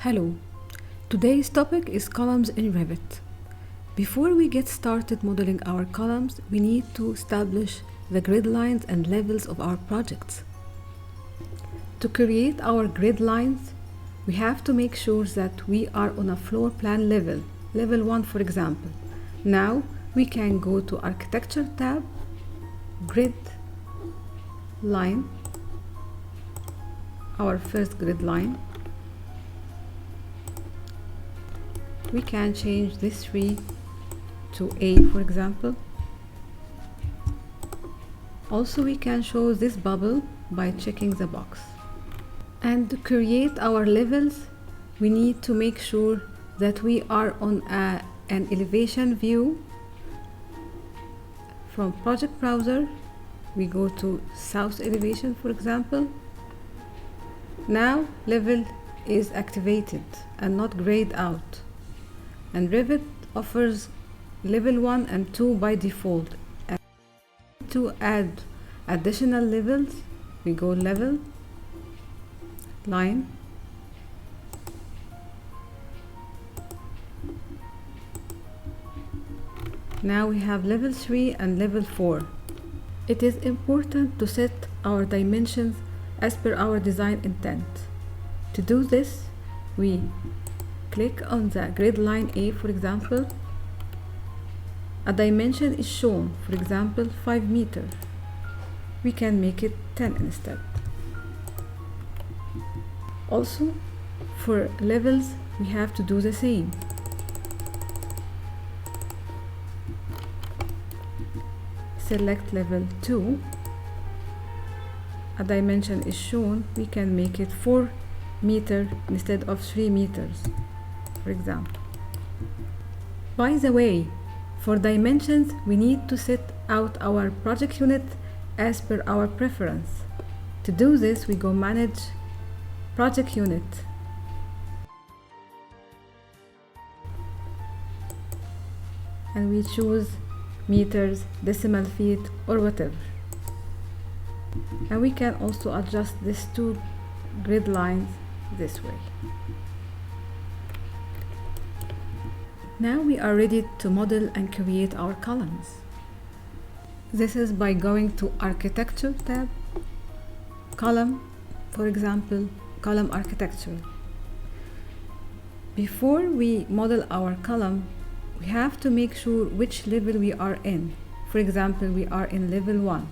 Hello, today's topic is columns in Revit. Before we get started modeling our columns, we need to establish the grid lines and levels of our projects. To create our grid lines, we have to make sure that we are on a floor plan level, level 1 for example. Now we can go to Architecture tab, Grid Line, our first grid line. We can change this 3 to A for example. Also we can show this bubble by checking the box. And to create our levels, we need to make sure that we are on an elevation view. From project browser, we go to south elevation for example. Now level is activated and not grayed out. And Revit offers level 1 and 2 by default. And to add additional levels, we go level, line, now we have level 3 and level 4. It is important to set our dimensions as per our design intent. To do this, we click on the grid line A for example. A dimension is shown, for example 5 meters. We can make it 10 instead. Also, for levels, we have to do the same. Select level 2. A dimension is shown, we can make it 4 meters instead of 3 meters, for example. By the way, for dimensions, we need to set out our project unit as per our preference. To do this, we go Manage Project Unit. And we choose meters, decimal feet, or whatever. And we can also adjust these two grid lines this way. Now we are ready to model and create our columns. This is by going to Architecture tab, Column, for example, Column Architecture. Before we model our column, we have to make sure which level we are in. For example, we are in level 1.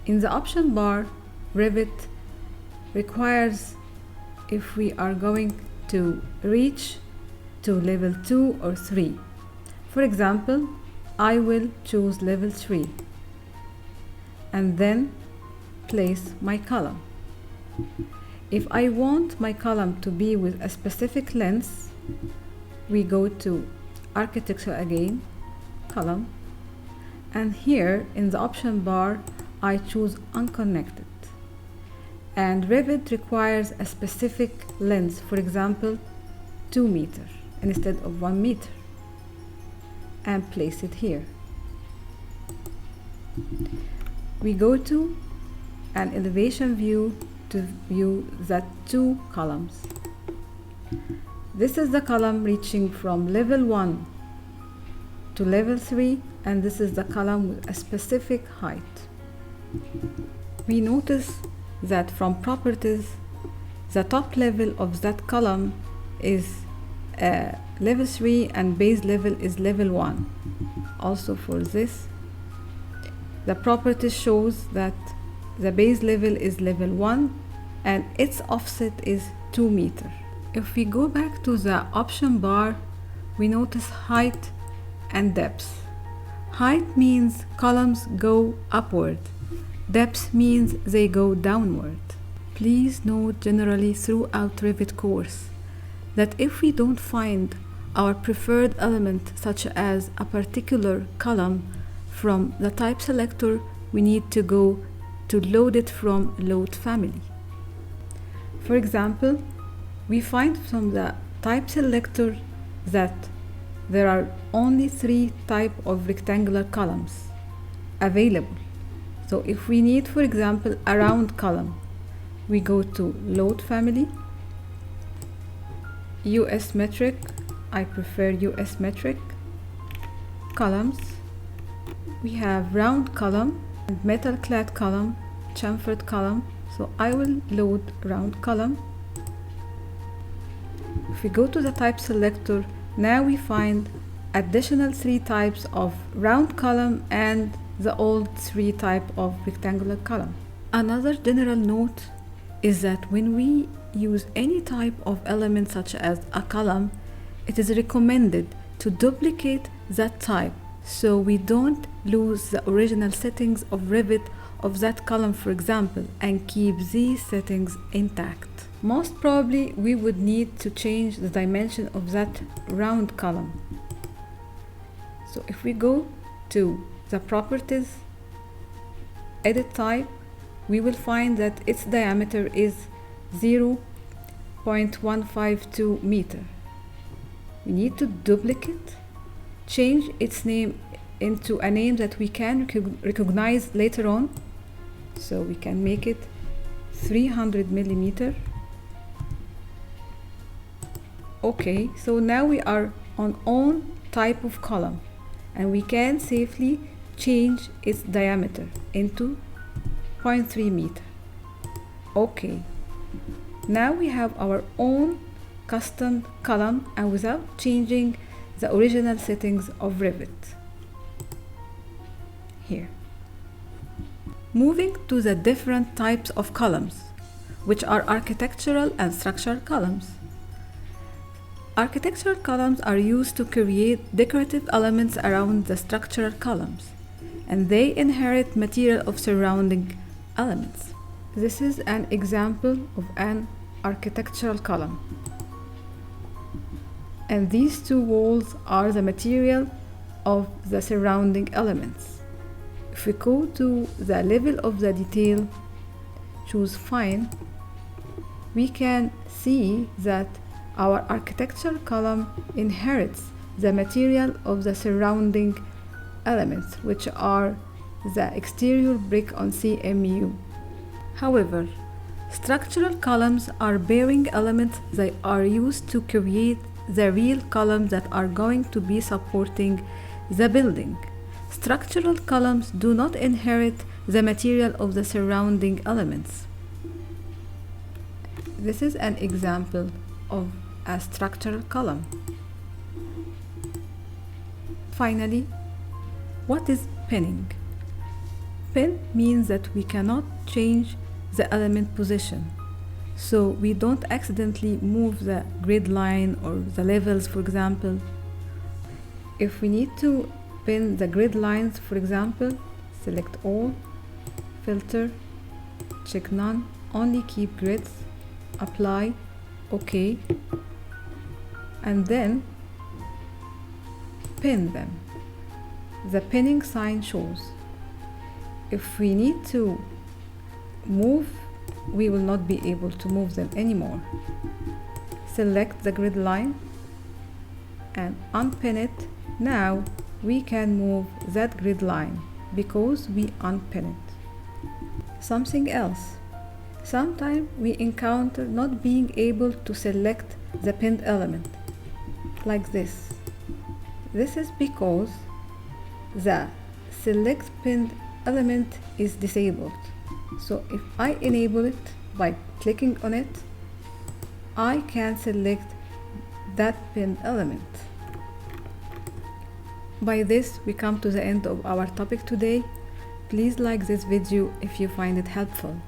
In the option bar, Revit requires if we are going to reach to level 2 or 3. For example, I will choose level 3 and then place my column. If I want my column to be with a specific length, we go to Architecture again, Column, and here in the option bar I choose Unconnected. And Revit requires a specific length, for example 2 meters instead of 1 meter, and place it here. We go to an elevation view to view the 2 columns. This is the column reaching from level 1 to level 3, and this is the column with a specific height. We notice that from properties, the top level of that column is level 3 and base level is level 1. Also for this, the property shows that the base level is level 1 and its offset is 2 meters. If we go back to the option bar, we notice height and depth. Height means columns go upward. Depth means they go downward. Please note generally throughout Revit course that if we don't find our preferred element such as a particular column from the type selector, we need to go to load it from load family. For example, we find from the type selector that there are only 3 types of rectangular columns available. So if we need, for example, a round column, we go to load family, US metric, I prefer US metric. Columns, we have round column, metal clad column, chamfered column, so I will load round column. If we go to the type selector, now we find additional 3 types of round column and the old 3 type of rectangular column. Another general note is that when we use any type of element such as a column, it is recommended to duplicate that type so we don't lose the original settings of Revit of that column, for example, and keep these settings intact. Most probably we would need to change the dimension of that round column. So if we go to the properties, edit type, we will find that its diameter is 0.152 meter. We need to duplicate, change its name into a name that we can recognize later on. So we can make it 300 millimeter. Okay, so now we are on own type of column and we can safely change its diameter into 0.3 meter. Okay, now we have our own custom column and without changing the original settings of Revit. Here. Moving to the different types of columns, which are architectural and structural columns. Architectural columns are used to create decorative elements around the structural columns, and they inherit material of surrounding elements. This is an example of an architectural column. And these 2 walls are the material of the surrounding elements. If we go to the level of the detail, choose Fine, we can see that our architectural column inherits the material of the surrounding elements, which are the exterior brick on CMU. However, structural columns are bearing elements that are used to create the real columns that are going to be supporting the building. Structural columns do not inherit the material of the surrounding elements. This is an example of a structural column. Finally, what is pinning? Pin means that we cannot change the element position, so we don't accidentally move the grid line or the levels, for example. If we need to pin the grid lines, for example, select all, filter, check none, only keep grids, apply, OK, and then pin them. The pinning sign shows. If we need to move, we will not be able to move them anymore. Select the grid line and unpin it. Now we can move that grid line because we unpin it. Something else. Sometimes we encounter not being able to select the pinned element, like this. This is because the select pinned element is disabled. So if I enable it by clicking on it, I can select that pinned element. By this, we come to the end of our topic today. Please like this video if you find it helpful.